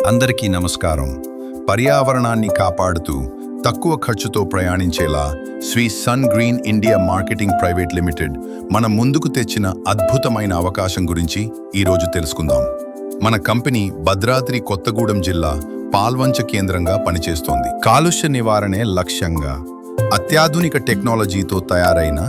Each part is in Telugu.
అందరికీ నమస్కారం. పర్యావరణాన్ని కాపాడుతూ తక్కువ ఖర్చుతో ప్రయాణించేలా Sri sun green India marketing private limited మన ముందుకు తెచ్చిన అద్భుతమైన అవకాశం గురించి ఈరోజు తెలుసుకుందాం. మన కంపెనీ భద్రాద్రి కొత్తగూడెం జిల్లా పాల్వంచ కేంద్రంగా పనిచేస్తోంది. కాలుష్య నివారణే లక్ష్యంగా అత్యాధునిక టెక్నాలజీతో తయారైన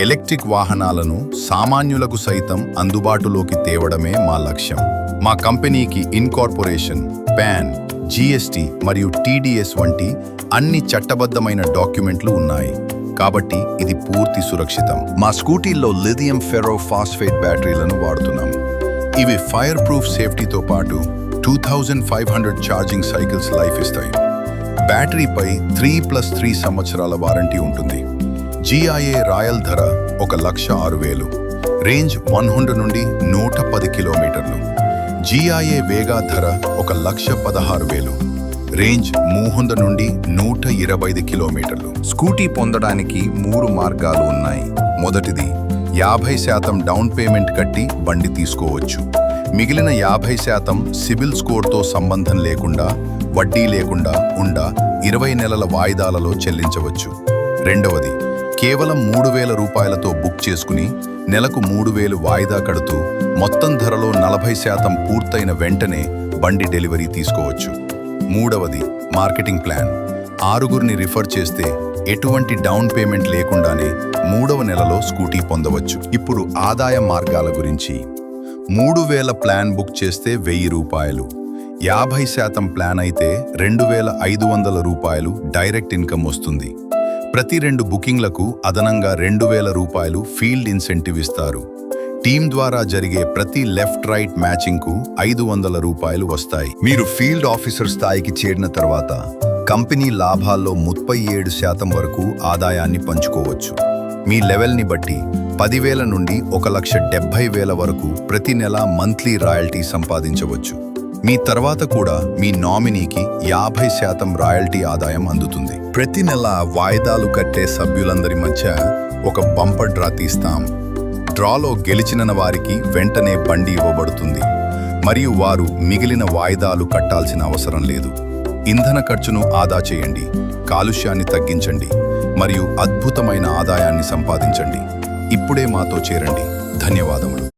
ఎలక్ట్రిక్ వాహనాలను సామాన్యులకు సైతం అందుబాటులోకి తేవడమే మా లక్ష్యం. మా కంపెనీకి ఇన్కార్పొరేషన్, పాన్, జీఎస్టీ మరియు టీడీఎస్ వంటి అన్ని చట్టబద్ధమైన డాక్యుమెంట్లు ఉన్నాయి. కాబట్టి ఇది పూర్తి సురక్షితం. మా స్కూటీల్లో లిథియం ఫెరో ఫాస్ఫేట్ బ్యాటరీలను వాడుతున్నాం. ఇవి ఫైర్ ప్రూఫ్ సేఫ్టీతో పాటు 2500 ఛార్జింగ్ సైకిల్స్ లైఫ్ ఇస్తాయి. బ్యాటరీపై 3+3 సంవత్సరాల వారంటీ ఉంటుంది. జిఐఏ రాయల్ ధర 1,06,000, రేంజ్ 100 నుండి 110 కిలోమీటర్లు. జిఐఏ వేగా ధర 1,16,000, రేంజ్ 300 నుండి 125 కిలోమీటర్లు. స్కూటీ పొందడానికి 3 మార్గాలు ఉన్నాయి. మొదటిది 50% డౌన్ పేమెంట్ కట్టి బండి తీసుకోవచ్చు. మిగిలిన 50% సిబిల్ స్కోర్తో సంబంధం లేకుండా, వడ్డీ లేకుండా 20 నెలల వాయిదాలలో చెల్లించవచ్చు. రెండవది కేవలం 3,000 రూపాయలతో బుక్ చేసుకుని నెలకు 3,000 వాయిదా కడుతూ మొత్తం ధరలో 40% పూర్తయిన వెంటనే బండి డెలివరీ తీసుకోవచ్చు. మూడవది మార్కెటింగ్ ప్లాన్. 6గురిని రిఫర్ చేస్తే ఎటువంటి డౌన్ పేమెంట్ లేకుండానే 3వ నెలలో స్కూటీ పొందవచ్చు. ఇప్పుడు ఆదాయ మార్గాల గురించి. 3,000 ప్లాన్ బుక్ చేస్తే 1,000 రూపాయలు, 50% ప్లాన్ అయితే 2,500 రూపాయలు డైరెక్ట్ ఇన్కమ్ వస్తుంది. ప్రతి 2 బుకింగ్లకు అదనంగా 2,000 రూపాయలు ఫీల్డ్ ఇన్సెంటివ్ ఇస్తారు. టీం ద్వారా జరిగే ప్రతి లెఫ్ట్ రైట్ మ్యాచింగ్కు 500 రూపాయలు వస్తాయి. మీరు ఫీల్డ్ ఆఫీసర్ స్థాయికి చేరిన తర్వాత కంపెనీ లాభాల్లో 37% వరకు ఆదాయాన్ని పంచుకోవచ్చు. మీ లెవెల్ని బట్టి 10,000 నుండి 1,70,000 వరకు ప్రతి నెల మంత్లీ రాయల్టీ సంపాదించవచ్చు. మీ తర్వాత కూడా మీ నామినీకి 50% రాయల్టీ ఆదాయం అందుతుంది. ప్రతి నెల వాయిదాలు కట్టే సభ్యులందరి మధ్య ఒక బంపర్ డ్రా తీస్తాం. డ్రాలో గెలిచిన వారికి వెంటనే బండి ఇవ్వబడుతుంది మరియు వారు మిగిలిన వాయిదాలు కట్టాల్సిన అవసరం లేదు. ఇంధన ఖర్చును ఆదా చేయండి, కాలుష్యాన్ని తగ్గించండి మరియు అద్భుతమైన ఆదాయాన్ని సంపాదించండి. ఇప్పుడే మాతో చేరండి. ధన్యవాదములు.